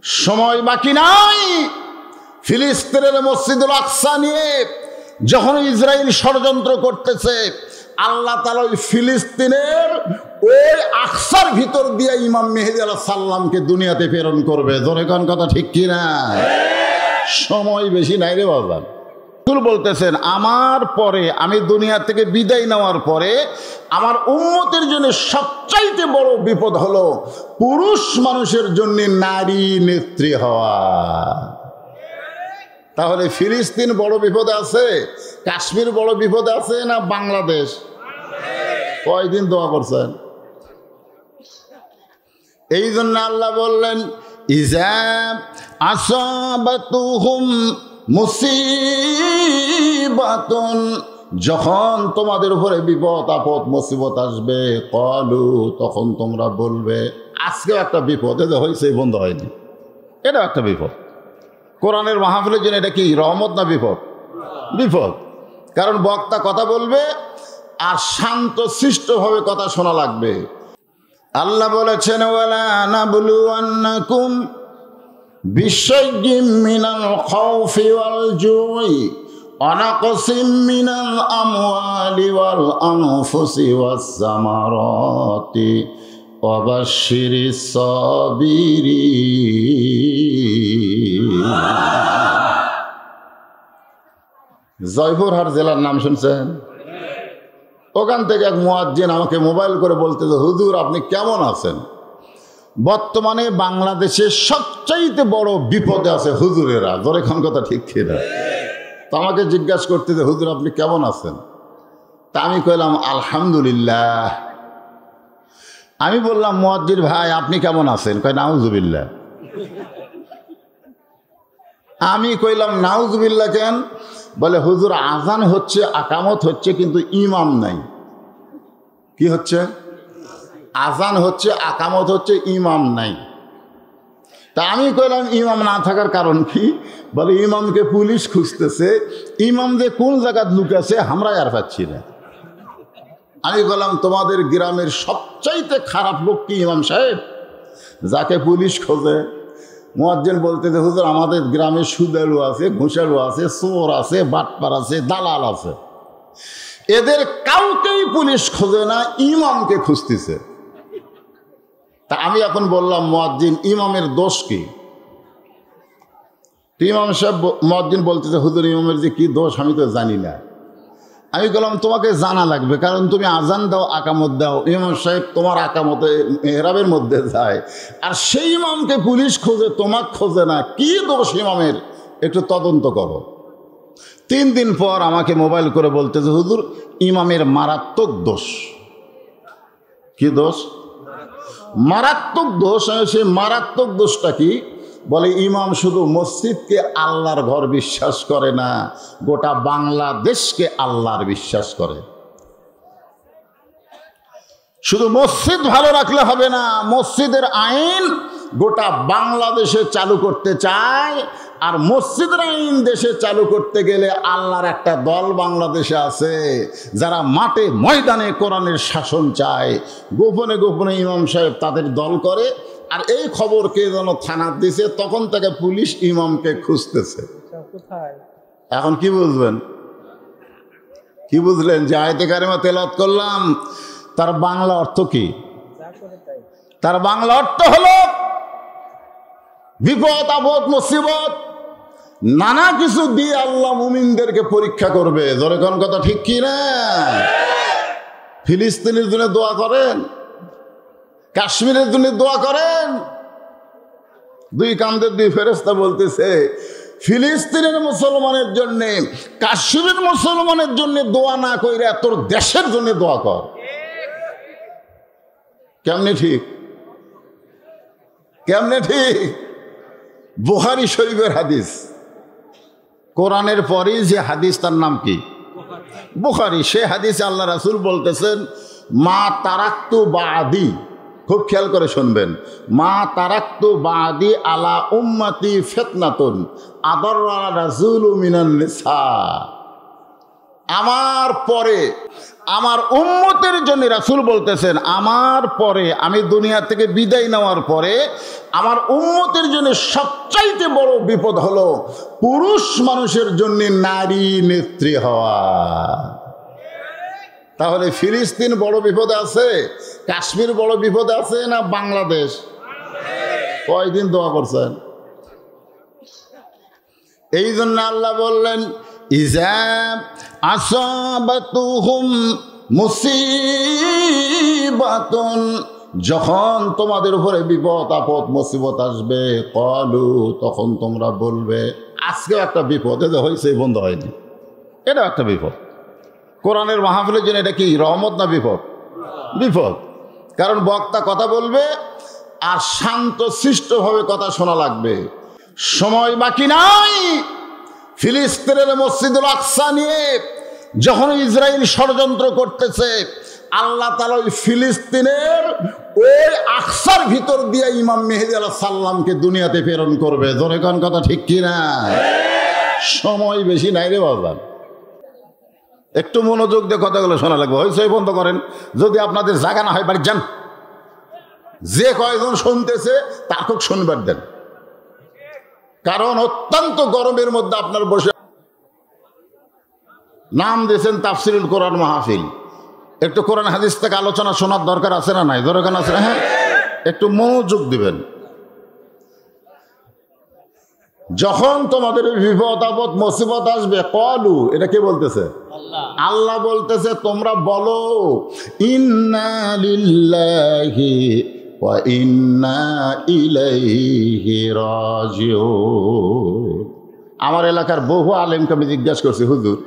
সময় বাকি নাই। ফিলিস্তিনের মসজিদুল আকসা নিয়ে যখন ইসরায়েল ষড়যন্ত্র করতেছে, আল্লাহ তাআলা ওই ফিলিস্তিনের ওই আকসার ভিতর দিয়ে ইমাম মেহেদী আলাইহিস সালামকে দুনিয়াতে প্রেরণ করবে। জোরে কোন কথা ঠিক কি না? সময় বেশি নাই রে বাবা। রাসূল বলতেছেন, আমার পরে, আমি দুনিয়া থেকে বিদায় নেওয়ার পরে আমার উম্মতের জন্য সবচাইতে বড় বিপদ হলো পুরুষ মানুষের জন্য নারী নেত্রী হওয়া। তাহলে ফিলিস্তিন বড় বিপদে আছে, কাশ্মীর বড় বিপদে আছে না বাংলাদেশ? কয়দিন দোয়া করছেন? এই জন্য আল্লাহ বললেন, ইজা আসাবাতুহুম মুসিবাতুন, যখন তোমাদের উপরে বিপদ আপদ মুসিবত আসবে, ক্বালু, তখন তোমরা বলবে। আজকে একটা বিপদ এটা হয়েছে, বন্ধ হয়নি, এটা একটা বিপদ। কোরআনের মাহফিলের জন্য এটা কি রহমত না বিপদ? বিপদ। কারণ বক্তা কথা বলবে আর শান্ত শিষ্টভাবে কথা শোনা লাগবে। আল্লাহ বলেছেন, ওয়ালা নাবলুওয়ান্নাকুম বিশাইয়্যিম মিনাল খাউফি ওয়াল জুই ওয়া নাকসিম মিনাল আমওয়ালি ওয়াল আনফুসি ওয়াস সামারাতি ওয়া বাশশিরিস সাবিরিন। জয়পুরহাট জেলার নাম শুনছেন? ওখান থেকে এক মুয়াজ্জিন আমাকে মোবাইল করে বলতেছে, হুজুর আপনি কেমন আছেন? বর্তমানে বাংলাদেশের সবচাইতে বড় বিপদে আছে হুজুরেরা। জোরে খান কথা ঠিক কিনা? তো আমাকে জিজ্ঞাসা করতেছে, হুজুর আপনি কেমন আছেন? তা আমি কইলাম আলহামদুলিল্লাহ। আমি বললাম, মুয়াজ্জিন ভাই আপনি কেমন আছেন? কয় নাউজুবিল্লাহ। আমি কইলাম নাউজুবিল্লাহ কেন? বলে হুজুর আজান হচ্ছে, আকামত হচ্ছে, কিন্তু ইমাম নাই। কি হচ্ছে? আজান হচ্ছে, আকামত হচ্ছে, ইমাম নাই। তা আমি কইলাম ইমাম না থাকার কারণ কি? বলে ইমামকে পুলিশ খুঁজতেছে, ইমাম যে কোন জায়গায় লুকাছে আমরা আর পাচ্ছি না। আমি বললাম তোমাদের গ্রামের সবচাইতে খারাপ লোক কি ইমাম সাহেব, যাকে পুলিশ খোঁজে? মুয়াজ্জিন বলতেছে, হুজুর আমাদের গ্রামে সুদালু আছে, ঘুষালু আছে, চোর আছে, বাটপার আছে, দালাল আছে, এদের কাউকেই পুলিশ খোঁজে না, ইমামকে খুঁজতেছে। তা আমি এখন বললাম, মুয়াজ্জিন ইমামের দোষ কি? ইমাম সাহেব, মুয়াজ্জিন বলতেছে, হুজুর ইমামের যে কি দোষ আমি তো জানি না। আমি বললাম তোমাকে জানা লাগবে, কারণ তুমি আজান দাও, আকামত দাও, ইমাম সাহেব তোমার আকামতে মেহরাবের মধ্যে যায়, আর সেই ইমামকে পুলিশ খোঁজে, তোমাকে খোঁজে না। কি দোষ ইমামের? একটু তদন্ত করো। 3 দিন পর আমাকে মোবাইল করে বলতেছে, হুজুর ইমামের মারাত্মক দোষ। কি দোষ? মারাত্মক দোষ। সেই মারাত্মক দোষটা কি? বলে ইমাম শুধু মসজিদকে আল্লাহর ঘর বিশ্বাস করে না, গোটা বাংলাদেশকে আল্লাহর বিশ্বাস করে। শুধু মসজিদ ভালো রাখলে হবে না, মসজিদের আইন গোটা বাংলাদেশে চালু করতে চায়। আর মসজিদের আইন দেশে চালু করতে গেলে আল্লাহর একটা দল বাংলাদেশে আছে যারা মাঠে ময়দানে কোরআনের শাসন চায়। গোপনে গোপনে ইমাম সাহেব তাদের দল করে, আর এই খবর কে যেন থানা দিছে, তখন থেকে পুলিশ ইমামকে খুঁজতেছে। এখন কি বুঝবেন? কি বুঝলেন? যে আয়াতে কারিমা তেলাওয়াত করলাম, তার বাংলা অর্থ কি? তার বাংলা অর্থ হলো বিপদ আপদ মুসিবত নানা কিছু দিয়ে আল্লাহ মুমিনদেরকে পরীক্ষা করবে। জোরে কোন কথা ঠিক কি না? ফিলিস্তিনের জন্য দোয়া করেন, কাশ্মীরের জন্য দোয়া করেন। 2 কান্দের 2 ফেরেশতা বলতেছে, ফিলিস্তিনের মুসলমানের জন্য, কাশ্মীরের মুসলমানের জন্য দোয়া না কইরা তোর দেশের জন্য দোয়া কর। কেমনে ঠিক? কেমনে ঠিক? বুখারী শরীফের হাদিস। কোরআনের পরেই যে হাদিস, তার নাম কি? বুখারী। সে হাদিসে আল্লাহ রাসূল বলতেছেন, মা তারাক্তু বাদি, খুব খেয়াল করে শুনবেন, মা তারাক্তু বাদি আলা উম্মতি ফিতনাতুন আদাররা রাসূলু মিনান নিসা। আমার পরে আমার উম্মতের জন্য রাসূল বলতেছেন, আমার পরে আমি দুনিয়া থেকে বিদায় নেওয়ার পরে আমার উম্মতের জন্য সবচাইতে বড় বিপদ হলো পুরুষ মানুষের জন্য নারী নেত্রী হওয়া। তাহলে ফিলিস্তিন বড় বিপদে আছে, কাশ্মীর বড় বিপদে আছে না বাংলাদেশ? কয়দিন দোয়া করছেন? এই জন্য আল্লাহ বললেন, ইজা আসাবাতুহুম মুসিবাতুন, যখন তোমাদের উপরে বিপদ আপদ মুসিবত আসবে, ক্বালু, তখন তোমরা বলবে। আজকে একটা বিপদ এটা হয়েছে, বন্ধ হয়নি, এটা একটা বিপদ। কোরআনের মাহফিলের জন্য এটা কি রহমত না বিপদ? বিপদ। কারণ বক্তা কথা বলবে আর শান্ত শিষ্টভাবে কথা শোনা লাগবে। সময় বাকি নাই। ফিলিস্তিনের মসজিদুল আকসা নিয়ে যখন ইসরায়েল ষড়যন্ত্র করতেছে, আল্লাহ তাআলা ওই ফিলিস্তিনের ওই আকসার ভিতর দিয়ে ইমাম মেহেদী আলাইহিস সালামকে দুনিয়াতে প্রেরণ করবে। জোরে কোন কথা ঠিক কিনা? সময় বেশি নাই রে বাবা, একটু মনোযোগ দিয়ে কথাগুলো শোনা লাগবে। হয়েছে বন্ধ করেন, যদি আপনাদের জায়গা না হয় বাড়ি যান। যে কয়জন শুনতেছে তাকে শুনবার দেন, কারণ অত্যন্ত গরমের মধ্যে আপনার বসে নাম দিয়েছেন তাফসিরুল কোরআন মাহফিল, একটু কোরআন হাদিস থেকে আলোচনা শোনার দরকার আছে না নাই? দরকার আছে, হ্যাঁ, একটু মনোযোগ দিবেন। যখন তোমাদের বিপদ আপদ মুসিবত আসবে, ক্বালু, এটা কে বলতেছে? আল্লাহ বলতেছে, তোমরা বলো ইন্না লিল্লাহি ওয়া ইন্না ইলাইহি রাজিউন। আমার এলাকার বহু আলেমকে আমি জিজ্ঞাসা করছি, হুজুর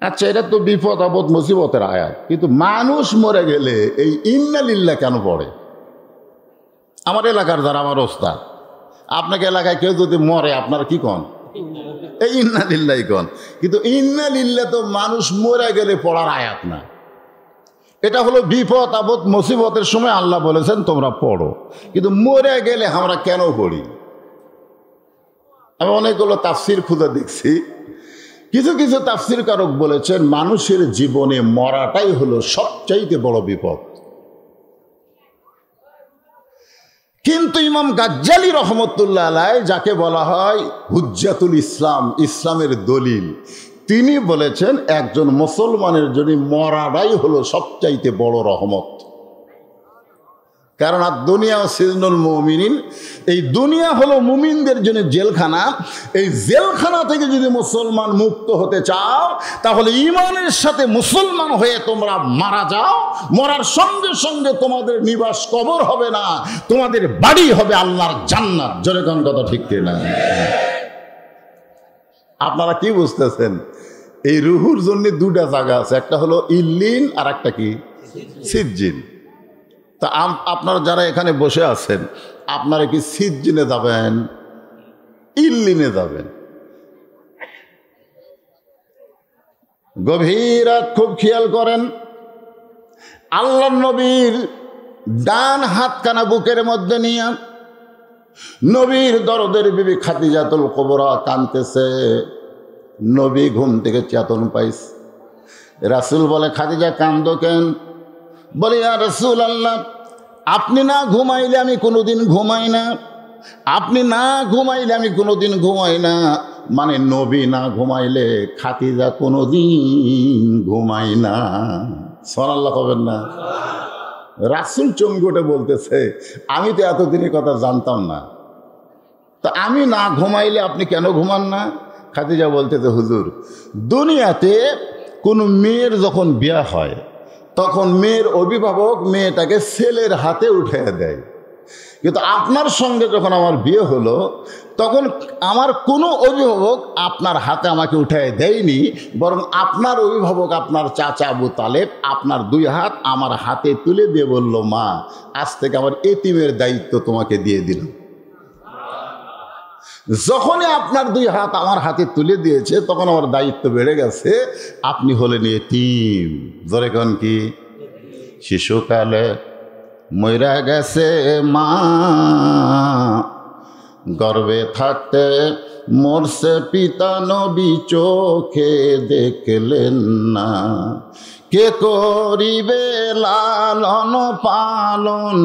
আচ্ছা এটা তো বিপদ আপদ মুসিবতের আয়াত, কিন্তু মানুষ মরে গেলে এই ইন্না লিল্লাহ কেন পড়ে? আমার এলাকার যারা আমার ওস্তাদ, আপনাকে এলাকায় কেউ যদি মরে আপনারা কি কন? এই ইন্না লিল্লাহি কন। কিন্তু ইন্না লিল্লাহ তো মানুষ মরে গেলে পড়ার আয়াত না, এটা হলো বিপদ আপদ মুসিবতের সময় আল্লাহ বলেছেন তোমরা পড়ো, কিন্তু মরে গেলে আমরা কেন পড়ি? আমি অনেকগুলো তাফসির খুঁজে দেখছি, কিছু কিছু তাফসির কারক বলেছেন মানুষের জীবনে মরাটাই হলো সবচাইতে বড় বিপদ। কিন্তু ইমাম গাজ্জালী রহমতুল্লাহ আলাইহি, যাকে বলা হয় হুজ্জাতুল ইসলাম, ইসলামের দলিল, তিনি বলেছেন একজন মুসলমানের জন্য মরাটাই হলো সবচাইতে বড় রহমত। কারণ আর দুনিয়া সিজনুল মুমিনিন, এই দুনিয়া হলো মুমিনদের জন্য জেলখানা। এই জেলখানা থেকে যদি মুসলমান মুক্ত হতে চাও, তাহলে ঈমানের সাথে মুসলমান হয়ে তোমরা মারা যাও। মরার সঙ্গে সঙ্গে তোমাদের নিবাস কবর হবে না, তোমাদের বাড়ি হবে আল্লাহর জান্নাত। জোরে কোন কথা ঠিক কিনা? আপনারা কি বুঝতেছেন? এই রুহুর জন্য দুটা জায়গা আছে, একটা হলো ইল্লিন আর একটা কি সিজ্জিন। তা আপনারা যারা এখানে বসে আছেন, আপনারা কি সিজ্জিনে যাবেন, ইল্লিনে যাবেন? গভীর খুব খেয়াল করেন, আল্লাহর নবীর ডান হাতখানা বুকের মধ্যে নিয়ে নবীর দরদের বিবি খাদিজাতুল কুবরা কাঁদতেছে। নবী ঘুম থেকে চেতন পাইছে। রাসূল বলে, খাদিজা কান্দো কেন? বলে, ইয়া রাসূলুল্লাহ, আপনি না ঘুমাইলে আমি কোনোদিন ঘুমাই না, আপনি না ঘুমাইলে আমি কোনোদিন ঘুমাই না। মানে নবী না ঘুমাইলে খাদিজা কোনোদিন ঘুমাই না। সুবহানাল্লাহ কবেন না? রাসূল চমকে বলতেছে, আমি তো এতদিনের কথা জানতাম না, তো আমি না ঘুমাইলে আপনি কেন ঘুমান না? খাদিজা বলতেছে, হুজুর, দুনিয়াতে কোনো মেয়ের যখন বিয়ে হয় তখন মেয়ের অভিভাবক মেয়েটাকে ছেলের হাতে উঠিয়ে দেয়, কিন্তু আপনার সঙ্গে যখন আমার বিয়ে হলো তখন আমার কোনো অভিভাবক আপনার হাতে আমাকে উঠিয়ে দেয়নি, বরং আপনার অভিভাবক আপনার চাচা আবু তালেব আপনার দুই হাত আমার হাতে তুলে দিয়ে বলল, মা, আজ থেকে আমার এতিমের দায়িত্ব তোমাকে দিয়ে দিলাম। যখনই আপনার দুই হাত আমার হাতে তুলে দিয়েছে তখন আমার দায়িত্ব বেড়ে গেছে, আপনি হলেন এতিম। ধরে কোন কি? শিশুকালে মইরা গেছে মা, গর্ভে থাকতে মরছে পিতা নবী চোখে দেখলেন না, কে করিবে লালন পালন,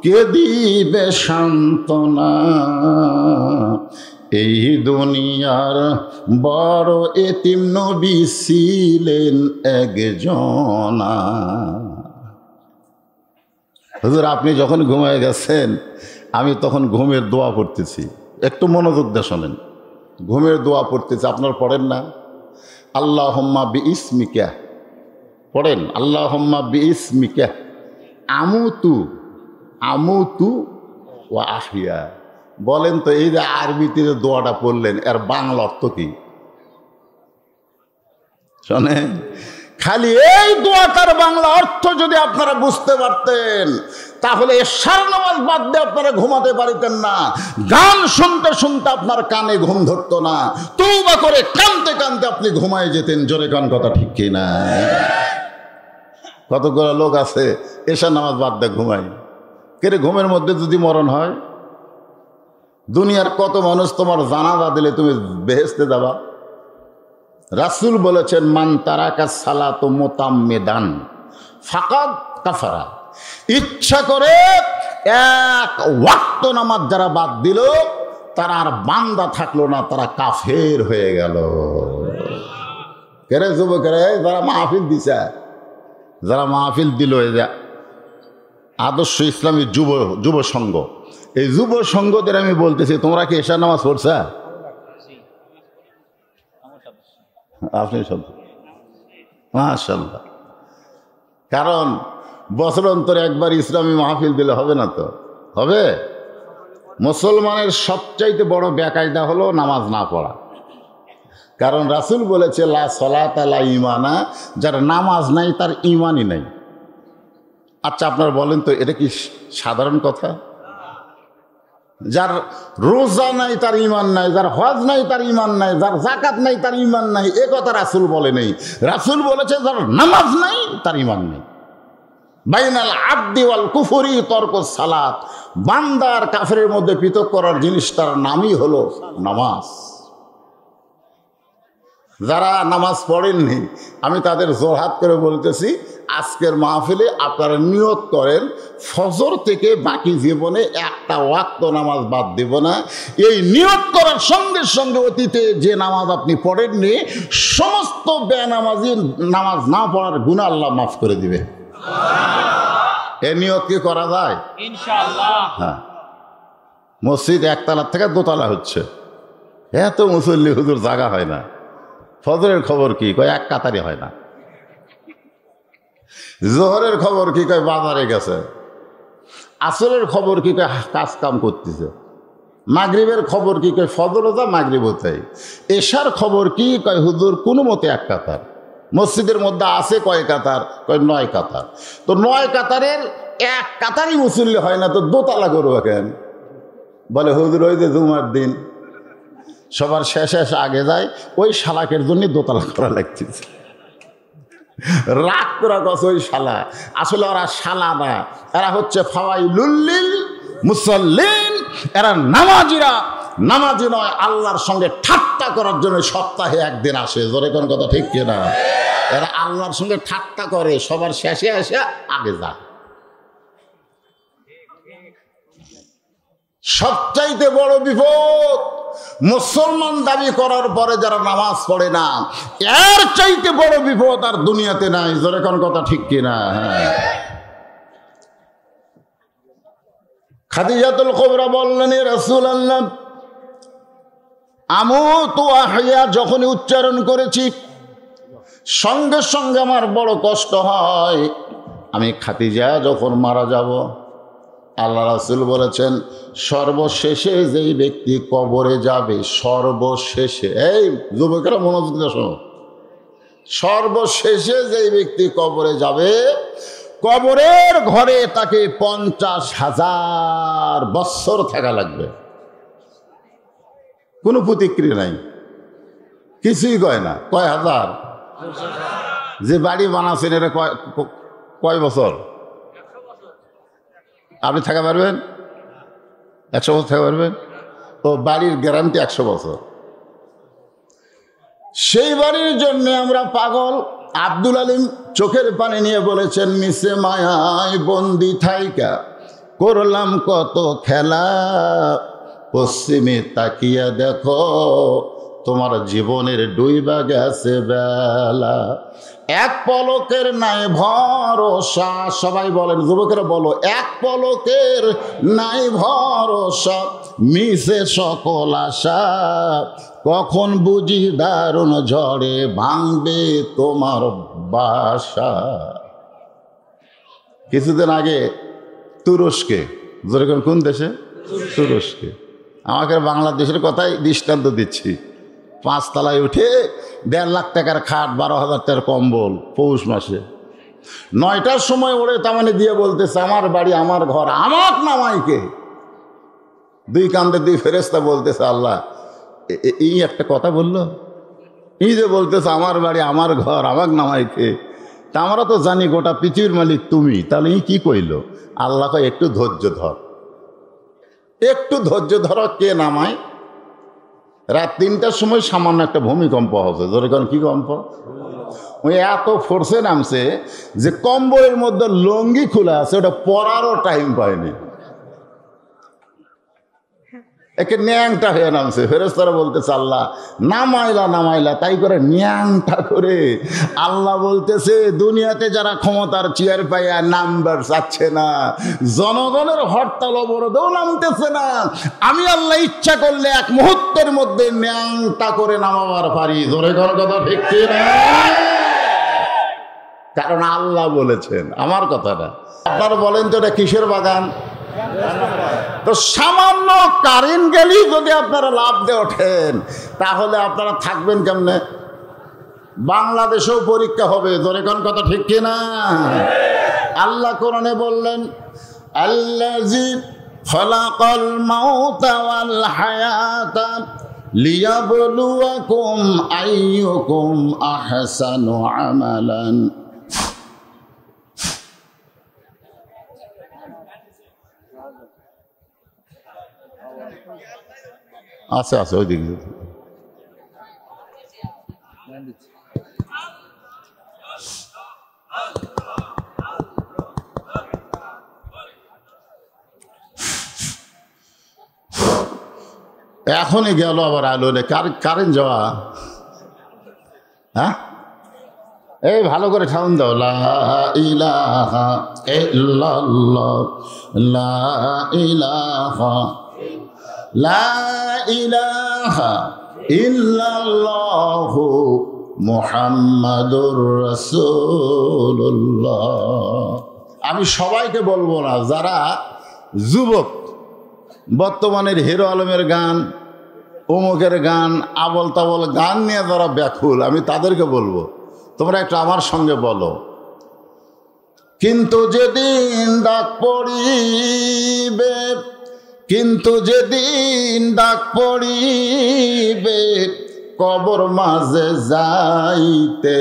কে দিবে সান্ত্বনা, এই দুনিয়ার বড় এতিম নবী ছিলেন একজনা। হুজুর আপনি যখন ঘুমায় গেছেন আমি তখন ঘুমের দোয়া পড়তেছি, একটু মনোযোগ দিয়ে শোনেন, ঘুমের দোয়া পড়তেছি, আপনার পড়েন না? আল্লাহুম্মা বিইসমিকা পড়েন, আল্লাহুম্মা বিইসমিকা আমুতু ওয়া আহিয়া। বলেন তো এই যে আরবিতে যে দোয়াটা পড়লেন এর বাংলা অর্থ কি? শোনেন, খালি এই দোয়াটার বাংলা অর্থ যদি আপনারা বুঝতে পারতেন তাহলে এশার নামাজ বাদ দিয়ে আপনারা ঘুমাতে পারিতেন না, গান শুনতে শুনতে আপনার কানে ঘুম ধরতো না, তওবা করে কাঁদতে কাঁদতে আপনি ঘুমায় যেতেন। জোরে কান, কথা ঠিক কি না? কতগুলো লোক আছে এশার নামাজ বাদ দিয়ে ঘুমায়। কেরে ঘুমের মধ্যে যদি মরণ হয়, দুনিয়ার কত মানুষ তোমার জানাজা দিলে তুমি বেহেশতে যাবা? রাসূল বলেছেন মান তারাকা সালাতু মুতাম্মিদান ফাকাদ কাফারা, ইচ্ছা করে এক ওয়াক্ত নামাজ যারা বাদ দিল তারা আর বান্দা থাকলো না, তারা কাফের হয়ে গেল। কেরে যুবকেরা যারা মাহফিল দিছে, যারা মাহফিল দিল, এই যে আদর্শ ইসলামী যুব সংঘ, এই যুব সংঘদের আমি বলতেছি তোমরা কি এশার নামাজ পড়ছা? আপনি সব মাশাআল্লাহ। কারণ বছর অন্তরে একবার ইসলামী মাহফিল দিলে হবে না তো? হবে। মুসলমানের সবচাইতে বড় বেকায়দা হলো নামাজ না পড়া। কারণ রাসূল বলেছে লা সালাতা লা ঈমানা, যার নামাজ নাই তার ঈমানই নাই। আচ্ছা আপনারা বলেন তো এটা কি সাধারণ কথা? যার রোজা নাই তার ঈমান নাই, যার হজ নাই তার ঈমান নাই, যার যাকাত নাই তার ঈমান নাই, এ কথা রাসূল বলে নেই। রাসূল বলেছে যার নামাজ নাই তার ঈমান নেই। বাইনাল আবদি ওয়াল কুফরি তরকুস সালাত, বান্দার কাফেরের মধ্যে পৃথক করার জিনিসটার নামই হলো নামাজ। যারা নামাজ পড়েননি আমি তাদের জোরহাত করে বলতেছি, আজকের মাহফিলে আপনারা নিয়ত করেন ফজর থেকে বাকি জীবনে একটা ওয়াক্ত নামাজ বাদ দেব না। এই নিয়ত করার সঙ্গে সঙ্গে অতীতে যে নামাজ আপনি পড়েননি সমস্ত বেনামাজি নামাজ না পড়ার গুনাহ আল্লাহ মাফ করে দিবে। এই নিয়ত কি করা যায়? ইনশাআল্লাহ। হ্যাঁ, মসজিদ একতলা থেকে দোতলা হচ্ছে, এত মুসল্লি হুজুর জায়গা হয় না। ফজরের খবর কি কয় এক কাতারি হয় না। জোহরের খবর কি কয় বাজারে গেছে। আসরের খবর কি কয় কাজ কাম করতেছে। মাগরিবের খবর কি কয় ফজর যা মাগরিব তাই। এশার খবর কি কয় হুজুর কোনো মতে এক কাতার। মসজিদের মধ্যে আছে কয় কাতার? কয় 9 কাতার। তো 9 কাতারের এক কাতারই মুসল্লি হয় না, তো দোতলা করবো কেন? বলে হুজুর ওই যে জুমার দিন সবার শেষে আগে যায়, ওই শালাকের জন্য দোতলা করা লাগতেছে। রাগ করা গছ ওই শালা, আসলে ওরা শালা না, এরা হচ্ছে ফাওয়াইলুল লিল মুসাল্লিন। এরা নামাজিরা, নামাজি নয়, আল্লাহর সঙ্গে ঠাট্টা করার জন্য সপ্তাহে একদিন আসে। জোরে কোন কথা ঠিক কিনা? এরা আল্লাহর সঙ্গে ঠাট্টা করে, সবার শেষে এসে আগে যায়। সবচাইতে বড় বিপদ মুসলমান দাবি করার পরে যারা নামাজ পড়ে না, এর চাইতে বড় বিপদ আর দুনিয়াতে নাই। জোরে কোন কথা ঠিক কিনা? হ্যাঁ, খাদিজাতুল কুবরা বললেন এ রাসূলুল্লাহ, আমুতু আহইয়া যখনই উচ্চারণ করেছি সঙ্গে সঙ্গে আমার বড় কষ্ট হয়। আমি খাদিজা যখন মারা যাব, আল্লাহ রাসূল বলেছেন সর্বশেষে যেই ব্যক্তি কবরে যাবে, সর্বশেষে, এই যুবকেরা মনোযোগ দিয়ে শোনো, সর্বশেষে যেই ব্যক্তি কবরে যাবে, কবরের ঘরে তাকে 50,000 বৎসর থাকা লাগবে। কোনো প্রতিক্রিয়া নাই, কিছুই কয় না। কয় হাজার? যে বাড়ি বানাচ্ছেন এটা কয় বছর? আপনি থাকা পারবেন? 100 বছর থাকা পারবেন? ও বাড়ির গ্যারান্টি 100 বছর। সেই বাড়ির জন্য আমরা পাগল। আব্দুল আলিম চোখের পানি নিয়ে বলেছেন, মিশে মায়ায় বন্দি থাইকা করলাম কত খেলা, পশ্চিমে তাকিয়া দেখো তোমার জীবনের ডুইবা গেছে বেলা, এক পলকের নাই ভরসা। সবাই বলেন, যুবকেরা বলো, এক পলকের নাই ভরসা, মিশে সকল আশা, কখন বুঝি দারুণ ঝড়ে ভাঙবে তোমার বাসা। কিছুদিন আগে তুরস্কে, যেরকম কোন দেশে? তুরস্কে। আমাকে বাংলাদেশের কথাই দৃষ্টান্ত দিচ্ছি। 5 তলায় উঠে 1.5 লাখ টাকার খাট, 12,000 টাকার কম্বল, পৌষ মাসে 9টার সময় ওড়ে তামানে দিয়ে বলতেছে, আমার বাড়ি আমার ঘর, আমার নামাইকে। 2 কান্দে 2 ফেরেশতা বলতেছে, আল্লাহ এই একটা কথা বললো, এই যে বলতেছে আমার বাড়ি আমার ঘর, আমার নামাইকে, তা আমরা তো জানি গোটা পৃথিবীর মালিক তুমি, তাহলে এই কি কইল? আল্লাহ কয়, একটু ধৈর্য ধর, একটু ধৈর্য ধর। কে নামায়? রাত 3টার সময় সামান্য একটা ভূমিকম্প হচ্ছে। যেরকম কি কম্প? ওই এত ফোর্সে নামছে যে কম্বলের মধ্যে লঙ্গি খোলা আছে, ওটা পরারও টাইম পায়নি, একে ন্যাংটা হয়ে নামছে। ফেরেশতারা বলতেছে, আল্লাহ নামাইলা নামাইলা, তাই করে ন্যাংটা করে। আল্লাহ বলতেছে, দুনিয়াতে যারা ক্ষমতার চেয়ার পাইয়া নাম্বার চাচ্ছে না, জনগণের হরতাল অবরোধেও নামতেছে না, আমি আল্লাহ ইচ্ছা করলে 1 মুহূর্তের মধ্যে ন্যাংটা করে নামাবার পারি। ধরে কোনো কথা ঠিক না? কারণ আল্লাহ বলেছেন, আমার কথাটা। আপনারা বলেন তো, এটা কিসের বাগান? তো সামান্য কারেন্ট গেলেই যদি আপনারা লাভ দিয়ে ওঠেন, তাহলে আপনারা থাকবেন কেমনে? বাংলাদেশেও পরীক্ষা হবে। ধরে কোন কথা ঠিক কিনা? আল্লাহ কোরআনে বললেন, আল্লাযী খালাকাল মাউতা ওয়াল হায়াতা লিয়াবলুয়াকুম আইয়ুকুম আহসানু আমালান। আছে আছে ওই দিক এখনই গেল আবার আলো কারেন্ট যাওয়া। হ্যাঁ, এই ভালো করে ঠাউন দাও, লা ইলাহা ইল্লাল্লাহ, লা ইলাহা, লা ইলাহা ইল্লাল্লাহু মুহাম্মাদুর রাসূলুল্লাহ। আমি সবাইকে বলবো না, যারা যুবক বর্তমানের হিরো আলমের গান, অমুকের গান, আবল তাবল গান নিয়ে যারা ব্যাকুল, আমি তাদেরকে বলবো, তোমরা একটু আমার সঙ্গে বলো, কিন্তু যেদিন ডাক পড়িবে, কিন্তু যেদিন ডাক পড়িবে, কবর মাঝে যাইতে,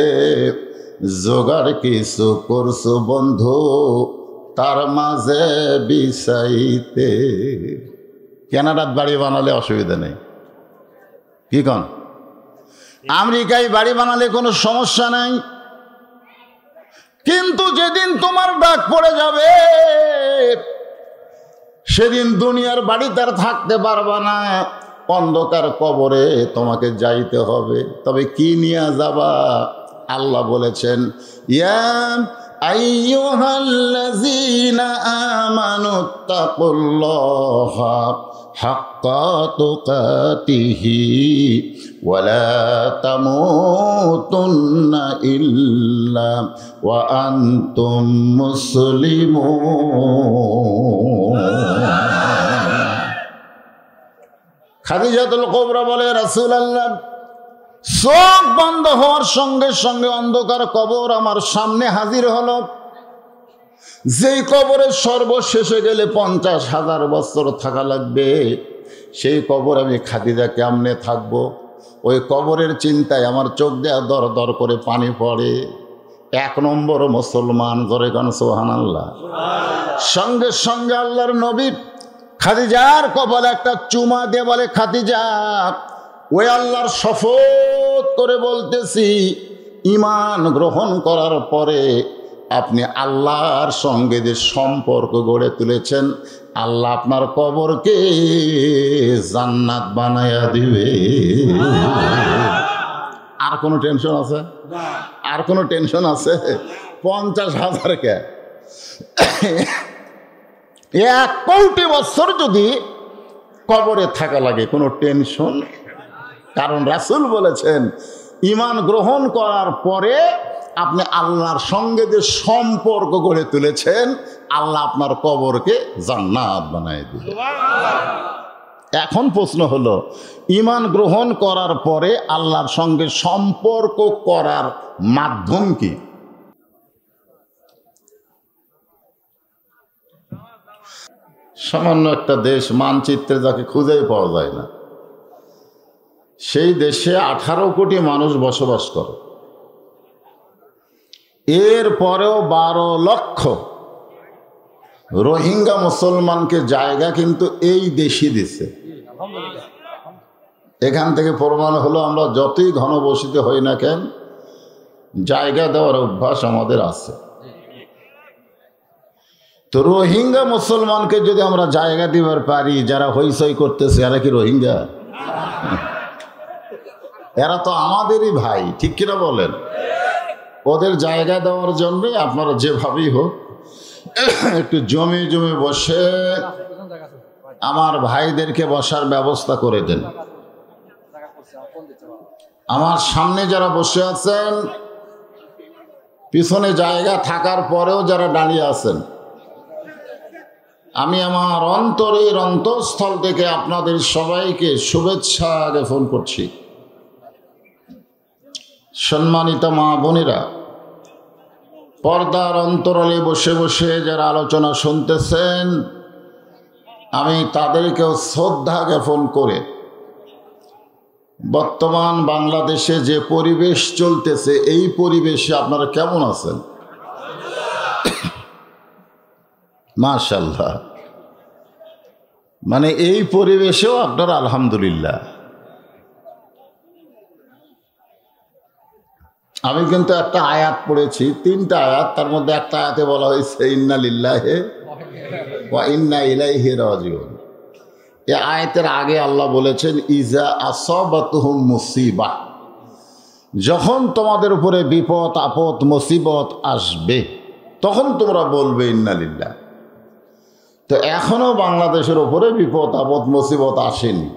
জোগাড় কিছু করছো বন্ধু, তার মাঝে বিছাইতে। কানাডার বাড়ি বানালে অসুবিধা নেই, কি কন? আমেরিকায় বাড়ি বানালে কোনো সমস্যা নাই, কিন্তু যেদিন তোমার ডাক পড়ে যাবে, সেদিন দুনিয়ার বাড়িতে আর থাকতে পারবা না, অন্ধকার কবরে তোমাকে যাইতে হবে। তবে কি নিয়ে যাবা? আল্লাহ বলেছেন, ইয়া আইয়ুহাল্লাযীনা আমানুত্তাকুল্লাহা হাক্কা তুকাতিহি ওয়া লা তামুতুন্না ইল্লা ওয়া আনতুম মুসলিমুন। খাদিজাতুল কুবরা বলে, রাসূলুল্লাহ, চোখ বন্ধ হওয়ার সঙ্গে সঙ্গে অন্ধকার কবর আমার সামনে হাজির হলো। যেই কবরে সর্বশেষে গেলে 50,000 বছর থাকা লাগবে, সেই কবর আমি খাদিজা কেমনে থাকবো? ওই কবরের চিন্তায় আমার চোখ দেয়া দর দর করে পানি পড়ে। 1 নম্বর মুসলমান, জোরে গান সুবহানাল্লাহ। সঙ্গে সঙ্গে আল্লাহর নবী খাদিজার কপালে একটা চুমা দিয়ে বলে, খাদিজা, ওই আল্লাহর শপথ করে বলতেছি, ঈমান গ্রহণ করার পরে আপনি আল্লাহর সঙ্গে যে সম্পর্ক গড়ে তুলেছেন, আল্লাহ আপনার কবরকে জান্নাত বানায়া দিবে। আর কোনো টেনশন আছে? আর কোনো টেনশন আছে? 50,000 কে 1 কোটি বছর যদি কবরে থাকা লাগে, কোনো টেনশন। কারণ রাসূল বলেছেন, ঈমান গ্রহণ করার পরে আপনি আল্লাহর সঙ্গে যে সম্পর্ক গড়ে তুলেছেন, আল্লাহ আপনার কবরকে জান্নাত বানায় দিবে। এখন প্রশ্ন হলো, ঈমান গ্রহণ করার পরে আল্লাহর সঙ্গে সম্পর্ক করার মাধ্যম কি? সামান্য একটা দেশ মানচিত্রে যাকে খুঁজেই পাওয়া যায় না, সেই দেশে 18 কোটি মানুষ বসবাস করে। এর পরেও 12 লক্ষ রোহিঙ্গা মুসলমানকে জায়গা কিন্তু এই দেশই দিছে। এখান থেকে প্রমাণ হলো, আমরা যতই ঘনবসতিতে হই না কেন, জায়গা দেওয়ার অভ্যাস আমাদের আছে। তো রোহিঙ্গা মুসলমানকে যদি আমরা জায়গা দিবার পারি, যারা হইচই করতেছে এরা কি রোহিঙ্গা? এরা তো আমাদেরই ভাই, ঠিক কিনা বলেন? ওদের জায়গা দেওয়ার জন্য আপনারা যেভাবেই হোক একটু জমি জমি বসে আমার ভাইদেরকে বসার ব্যবস্থা করে দেন। আমার সামনে যারা বসে আছেন, পিছনে জায়গা থাকার পরেও যারা দাঁড়িয়ে আছেন, আমি আমার অন্তরের অন্তঃস্থল থেকে আপনাদের সবাইকে শুভেচ্ছা জ্ঞাপন করছি। সম্মানিত মা বোনেরা, পর্দার অন্তরালে বসে বসে যারা আলোচনা শুনতেছেন, আমি তাদেরকেও শ্রদ্ধা জ্ঞাপন করে বর্তমান বাংলাদেশে যে পরিবেশ চলতেছে, এই পরিবেশে আপনারা কেমন আছেন? মাশাআল্লাহ। মানে এই পরিবেশেও আপনারা আলহামদুলিল্লাহ। আমি কিন্তু একটা আয়াত পড়েছি, 3টা আয়াত, তার মধ্যে একটা আয়াতে বলা হয়েছে ইন্না লিল্লাহি ওয়া ইন্না ইলাইহি রাজিউন। এই আয়াতের আগে আল্লাহ বলেছেন, ইজা আসাবাতুহুম মুসিবাহ, যখন তোমাদের উপরে বিপদ আপদ মুসিবত আসবে তখন তোমরা বলবে ইন্না লিল্লাহ। তো এখনো বাংলাদেশের উপরে বিপদ আপদ মুসিবত আসেনি,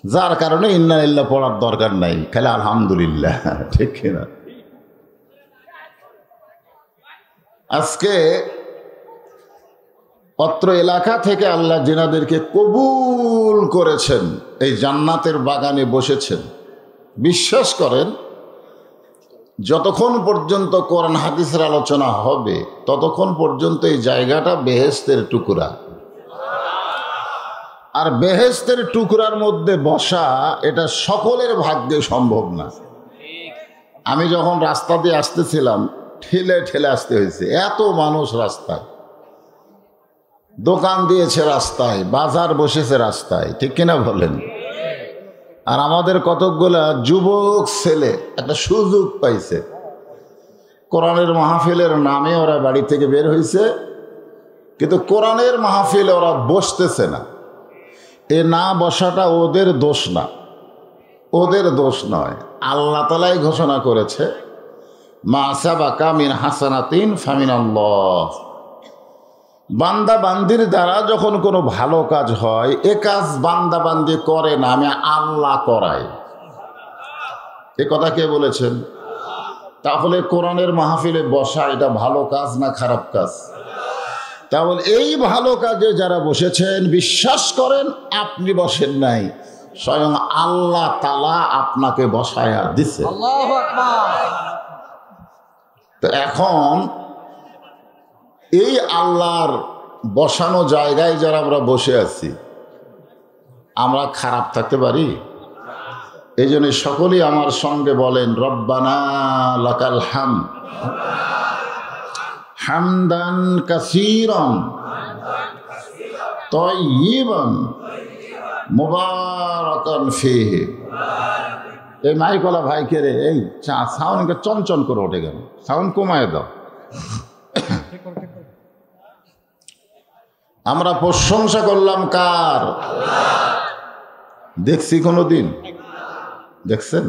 যার কারণে ইন্না লিল্লাহ পড়ার দরকার নাই, খালি আলহামদুলিল্লাহ, ঠিক কিনা? আজকে অত্র এলাকা থেকে আল্লাহ যেনাদেরকে কবুল করেছেন, এই জান্নাতের বাগানে বসেছেন, বিশ্বাস করেন যতক্ষণ পর্যন্ত কোরআন হাদিসের আলোচনা হবে ততক্ষণ পর্যন্ত এই জায়গাটা বেহেশতের টুকরা। আর বেহেশতের টুকরার মধ্যে বসা এটা সকলের ভাগ্যে সম্ভব না। আমি যখন রাস্তা দিয়ে আসতেছিলাম, ঠেলে ঠেলে আসতে হয়েছে, এত মানুষ রাস্তায়, দোকান দিয়েছে রাস্তায়, বাজার বসেছে রাস্তায়, ঠিক কিনা বলেন? আর আমাদের কতকগুলা যুবক ছেলে একটা সুযোগ পাইছে, কোরআনের মাহফিলের নামে ওরা বাড়ি থেকে বের হয়েছে, কিন্তু কোরআনের মাহফিলে ওরা বসতেছে না। এ না বসাটা ওদের দোষ না, ওদের দোষ নয়, আল্লাহ তাআলাই ঘোষণা করেছে, মা সাবাকা মিন হাসানাতিন ফামিনাল্লাহ। বান্দা বান্দির দ্বারা যখন কোনো ভালো কাজ হয়, এ কাজ বান্দা বান্দি করে না, আমি আল্লাহ করাই। এ কথা কে বলেছেন? তাহলে কোরআনের মাহফিলে বসা এটা ভালো কাজ না খারাপ কাজ? তাহলে এই ভালো কাজে যারা বসেছেন, বিশ্বাস করেন আপনি বসেন নাই, স্বয়ং আল্লাহ তাআলা আপনাকে বসায়া দিছে। আল্লাহু আকবার। তো এখন এই আল্লাহর বসানো জায়গায় যারা আমরা বসে আছি, আমরা খারাপ থাকতে পারি? এই জন্য সকলেই আমার সঙ্গে বলেন, রব্বানা লাকাল হামদ হামদান কাসীরান তাইয়িবান মুবারাকান ফীহি। এই মাইকওয়ালা ভাইকে রে, এই সাউন্ডকে চঞ্চল করে ওঠে গেল, সাউন্ড কমায় দাও। আমরা প্রশংসা করলাম কার? দেখছি কোনোদিন? দেখছেন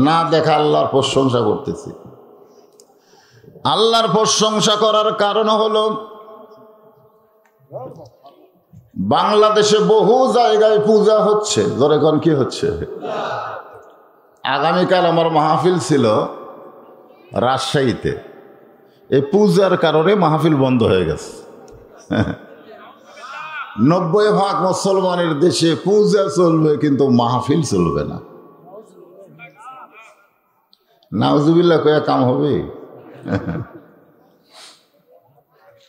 না? দেখা আল্লাহর প্রশংসা করতেছি। আল্লাহর প্রশংসা করার কারণ হলো বাংলাদেশে বহু জায়গায় পূজা হচ্ছে। ধরে কোন কি হচ্ছে? আগামীকাল আমার মাহফিল ছিল রাজশাহীতে। এই পূজার কারণে মাহফিল বন্ধ হয়ে গেছে। 90% মুসলমানের দেশে পূজা চলবে কিন্তু মাহফিল চলবে না। নাউজুবিল্লাহ কয়া কাম হবে?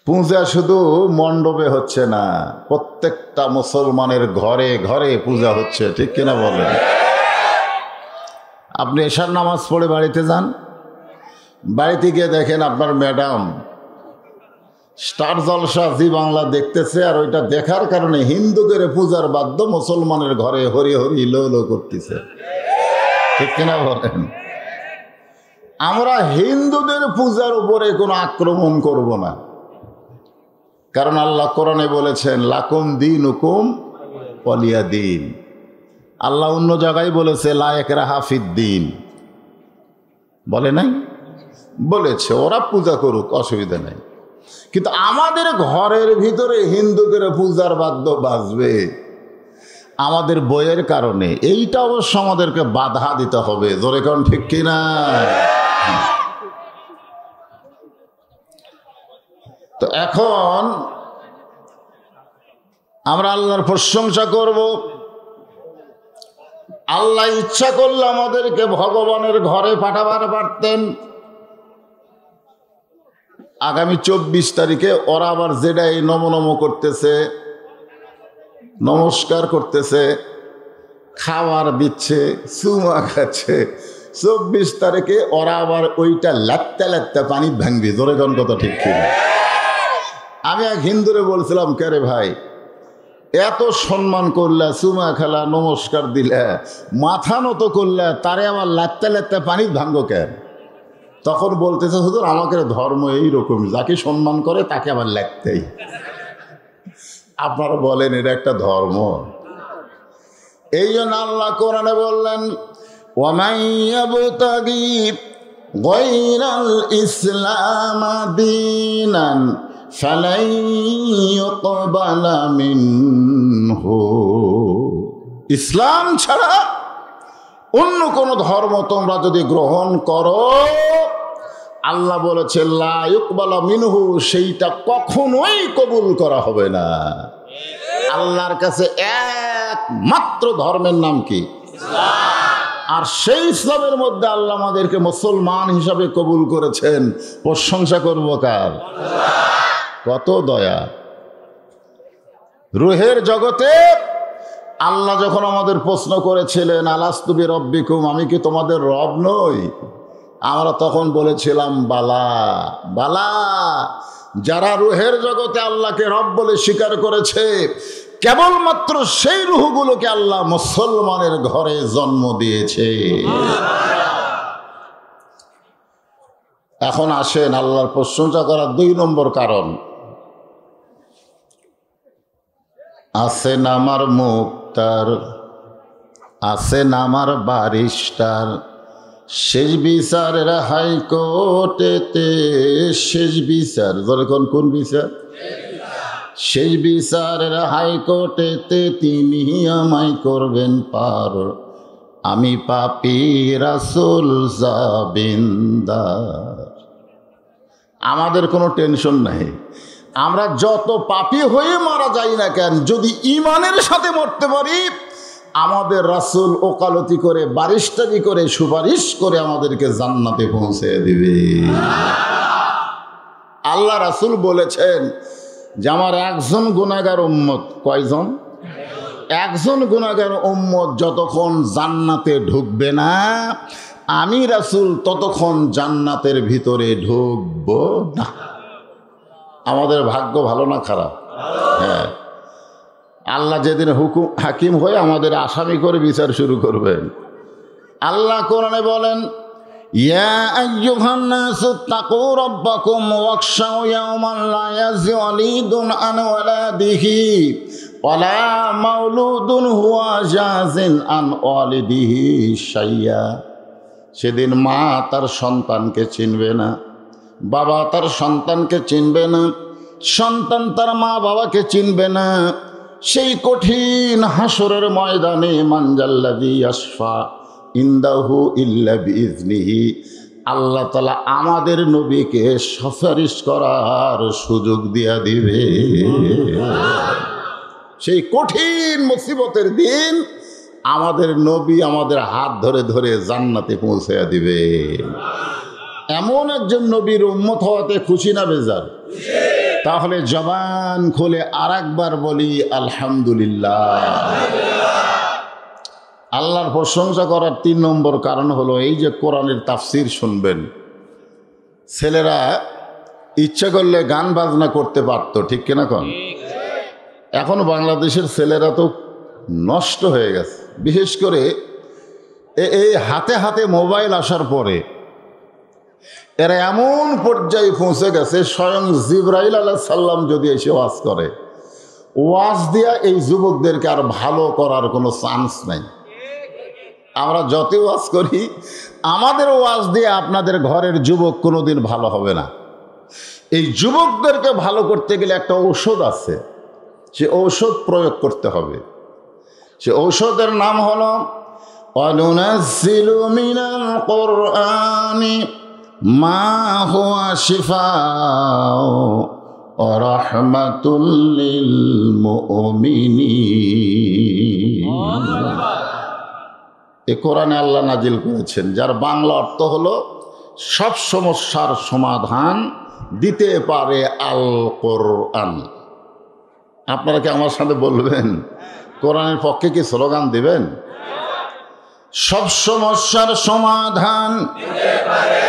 পূজা শুধু মণ্ডপে হচ্ছে না, প্রত্যেকটা মুসলমানের ঘরে ঘরে পূজা হচ্ছে। ঠিক কিনা বলেন? আপনি এশার নামাজ পড়ে বাড়িতে যান, বাড়িতে গিয়ে দেখেন আপনার ম্যাডাম স্টার জলসা জি বাংলা দেখতেছে, আর ওইটা দেখার কারণে হিন্দুদের পূজার বাদ্য মুসলমানের ঘরে হরি হরি লো লো করতেছে। ঠিক কিনা বলেন? আমরা হিন্দুদের পূজার উপরে কোনো আক্রমণ করব না, কারণ আল্লাহ কোরআনে বলেছেন লাকুম দীনুকুম ওয়ালিয়া দীন। আল্লাহ অন্য জায়গায় বলেছে লা ইকরাহা ফিদ্দীন, বলে নাই? বলেছে ওরা পূজা করুক, অসুবিধা নেই। কিন্তু আমাদের ঘরের ভিতরে হিন্দুদের পূজার বাদ্য বাজবে আমাদের বইয়ের কারণে, এইটা অবশ্য আমাদেরকে বাধা দিতে হবে। জোরে কোন ঠিক কিনা? তো এখন আমরা আল্লাহর প্রশংসা করব। আল্লাহ ইচ্ছা করলে আমাদেরকে ভগবানের ঘরে পাঠাবার পারতেন। আগামী 24 তারিখে ওরা আবার যেটা এই নম করতেছে, নমস্কার করতেছে, খাবার দিচ্ছে, চুমা খাচ্ছে, 24 তারিখে ওরা আবার ওইটা লাত্তা লাত্তা পানি ভাঙবি। জোরে কোন কথা ঠিক কিনা? আমি এক হিন্দুরে বলছিলাম, কে রে ভাই এত সম্মান করলা, চুমা খেলা, নমস্কার দিলে, মাথা নত করলে, তারে আবার লাত্তা লাত্তা পানি ভাঙ্গো কেন? তখন বলতেছে হুজুর আমাদের ধর্ম এইরকম, যাকে সম্মান করে তাকে আবার লাগতেই। আপনারা বলেন এটা একটা ধর্ম? এই জন্য আল্লাহ কোরআনে বললেন ওয়ামান ইয়াবতাগি গায়রাল ইসলাম দীনান ফালাই ইউকবালা মিনহু। ইসলাম ছাড়া অন্য কোন ধর্ম তোমরা যদি গ্রহণ করো, আল্লাহ বলেছে লা ইউকবালা মিনহু, সেইটা কখনোই কবুল করা হবে না। আল্লাহর কাছে একমাত্র ধর্মের নাম কি? ইসলাম। আর সেই ইসলামের মধ্যে আল্লাহ আমাদেরকে মুসলমান হিসাবে কবুল করেছেন। প্রশংসা করব কার? কত দয়া! রূহের জগতে আল্লাহ যখন আমাদের প্রশ্ন করেছিলেন আলাস্তু বিরব্বিকুম, আমি কি তোমাদের রব নই? আমরা তখন বলেছিলাম বালা বালা। যারা রূহের জগতে আল্লাহকে রব বলে স্বীকার করেছে, কেবলমাত্র সেই রূহগুলোকে আল্লাহ মুসলমানের ঘরে জন্ম দিয়েছে। এখন আসেন আল্লাহর প্রশংসা করার 2 নম্বর কারণ। আছেন আমার মুক্তার, আছেন আমার বারিস্টার, শেষ বিচারের হাইকোর্টেতে শেষ বিচার। যখন কোন বিচার? শেষ বিচারের হাইকোর্টেতে তিনি আমায় করবেন পার, আমি পাপী রাসূল জাবিন্দার। আমাদের কোনো টেনশন নাই, আমরা যত পাপী হয়ে মারা যাই না কেন, যদি ঈমানের সাথে মরতে পারি, আমাদের রাসূল ওকালতি করে, বারিস্টারি করে, সুপারিশ করে আমাদেরকে জান্নাতে পৌঁছে দিবে। আল্লাহ রাসূল বলেছেন যে আমার একজন গুনাহগার উম্মত, কয়জন? একজন গুনাহগার উম্মত যতক্ষণ জান্নাতে ঢুকবে না, আমি রাসূল ততক্ষণ জান্নাতের ভিতরে ঢুকব না। আমাদের ভাগ্য ভালো না খারাপ? হ্যাঁ, আল্লাহ যেদিন হাকিম হয়ে আমাদের আসামি করে বিচার শুরু করবেন। আল্লাহ কোরআনে বলেন, ইয়া আইয়ুহান নাসু তাকু রাব্বাকুম ওয়াখশাউ ইয়াওমান লা ইয়াজজি ওয়ালিদুন আন ওয়ালাদিহি ওয়ালা মাউলুদুন হুয়া জাযিন আন ওয়ালিদিহি শাইয়া। সেদিন মা তার সন্তানকে চিনবে না, বাবা তার সন্তানকে চিনবে না, সন্তান তার মা বাবাকে চিনবে না। সেই কঠিন হাসরের ময়দানে মানজাল্লাযী ইয়াশফা ইনদাহু ইল্লা বিইজনিহি, আল্লাহ তাআলা আমাদের নবীকে সুপারিশ করার সুযোগ দিয়া দিবে। সেই কঠিন মুসিবতের দিন আমাদের নবী আমাদের হাত ধরে ধরে জান্নাতে পৌঁছায়া দিবে। এমন একজন নবীর উম্মত হওয়াতে খুশি না বেজার? তাহলে জবান খুলে আরেকবার বলি আলহামদুলিল্লাহ। আল্লাহর প্রশংসা করার 3 নম্বর কারণ হলো এই যে কোরআনের তাফসির শুনবেন। ছেলেরা ইচ্ছা করলে গান বাজনা করতে পারতো, ঠিক কিনা কোন? এখন বাংলাদেশের ছেলেরা তো নষ্ট হয়ে গেছে, বিশেষ করে এই হাতে হাতে মোবাইল আসার পরে এরা এমন পর্যায়ে পৌঁছে গেছে, স্বয়ং জিবরাইল আলাইহিস সালাম যদি এসে ওয়াজ করে, ওয়াজ দিয়া এই যুবকদেরকে আর ভালো করার কোনো চান্স নাই। আমরা যত ওয়াজ করি, আমাদের ওয়াজ দিয়ে আপনাদের ঘরের যুবক কোনোদিন ভালো হবে না। এই যুবকদেরকে ভালো করতে গেলে একটা ঔষধ আছে, সে ঔষধ প্রয়োগ করতে হবে। সে ঔষধের নাম হলো অনুনাজ্জিলু মিনাল কুরআনি মা হুয়া শিফাউ ওয়া রাহমাতুল লিল মুমিনিন। এ কোরআনে আল্লাহ নাজিল করেছেন, যার বাংলা অর্থ হলো সব সমস্যার সমাধান দিতে পারে আল কোরআন। আপনারা কি আমার সাথে বলবেন কোরআনের পক্ষে কি স্লোগান দিবেন? সব সমস্যার সমাধান দিতে পারে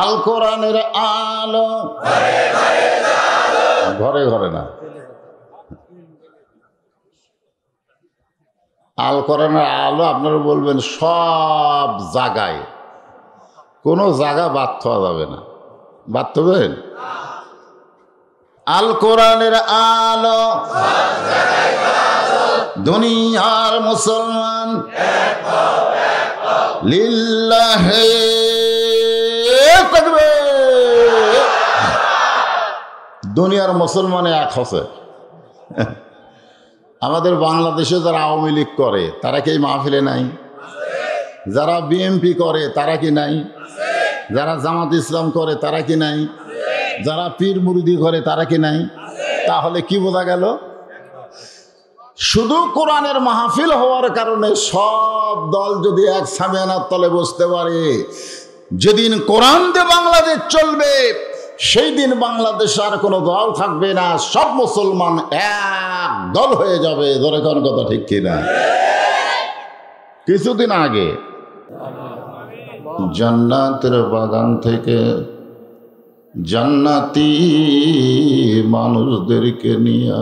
আল কোরআনের আলো। ঘরে ঘরে না, আল কোরআনের আলো আপনারা বলবেন সব জায়গায়, কোনো জায়গা বাদ থাকা যাবে না। বাদ থাকবেন? আল কোরআনের আলো দুনিয়ার মুসলমান লিল্লাহে তাকবীর। দুনিয়ার মুসলমানে এক হচ্ছে। আমাদের বাংলাদেশে যারা আওয়ামী লীগ করে তারা কি এই মাহফিলে নাই? যারা বিএনপি করে তারা কি নাই? যারা জামাত ইসলাম করে তারা কি নাই? যারা পীর মুরিদি করে তারা কি নাই? তাহলে কি বোঝা গেল? শুধু কোরআনের মাহফিল হওয়ার কারণে সব দল যদি এক সামিয়ানার তলে বসতে পারে, যেদিন কোরআন দিয়ে বাংলাদেশ চলবে সেই দিন বাংলাদেশে আর কোনো দল থাকবে না, সব মুসলমান এক দল হয়ে যাবে। ধরে কোন কথা ঠিক কিনা? কিছুদিন আগে জান্নাতের বাগান থেকে জান্নাতি মানুষদেরকে নিয়ে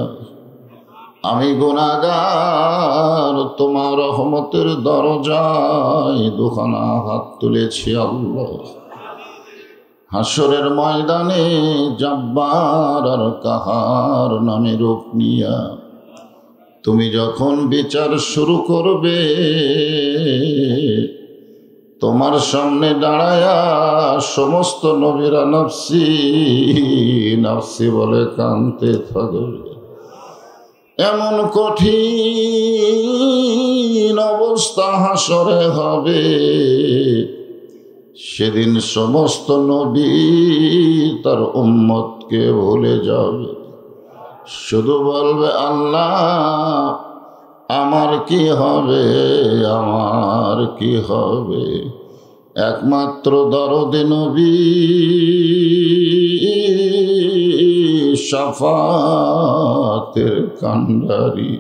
আমি গুনাহগার তোমার রহমতের দরজায় দুখানা হাত তুলেছি। আল্লাহ, হাসরের ময়দানে জব্বার আর কাহার নামে রূপ নিয়া তুমি যখন বিচার শুরু করবে, তোমার সামনে দাঁড়ায়া সমস্ত নবীরা নফসি নফসি বলে কাঁদতে থাকবে। এমন কঠিন অবস্থা হাসরে হবে, সেদিন সমস্ত নবী তার উম্মতকে ভুলে যাবে, শুধু বলবে আল্লাহ আমার কি হবে, আমার কি হবে। একমাত্র দরদে নবী শাফাতের কান্ডারি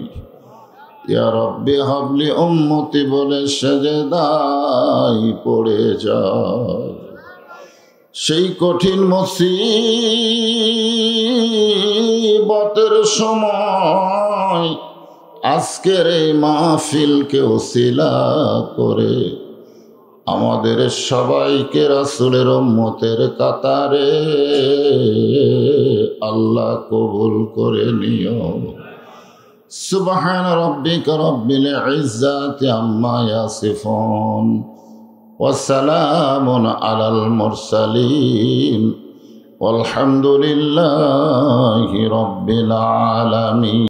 ইয়া রব্বি হাবলি উম্মতি বলে সেজদায় পড়ে যায়। সেই কঠিন মুসিবত গীবতের সময় আজকের এই মাহফিলকে ওসিলা করে আমাদের সবাইকে রাসূলের উম্মতের কাতারে আল্লাহ কবুল করে নিও। সুবহান রাব্বিকা রাব্বিল ইজ্জাতি আম্মা ইয়াসিফুন ওয়া সালামুন আলাল মুরসালিন ওয়ালহামদুলিল্লাহি রাব্বিল আলামিন।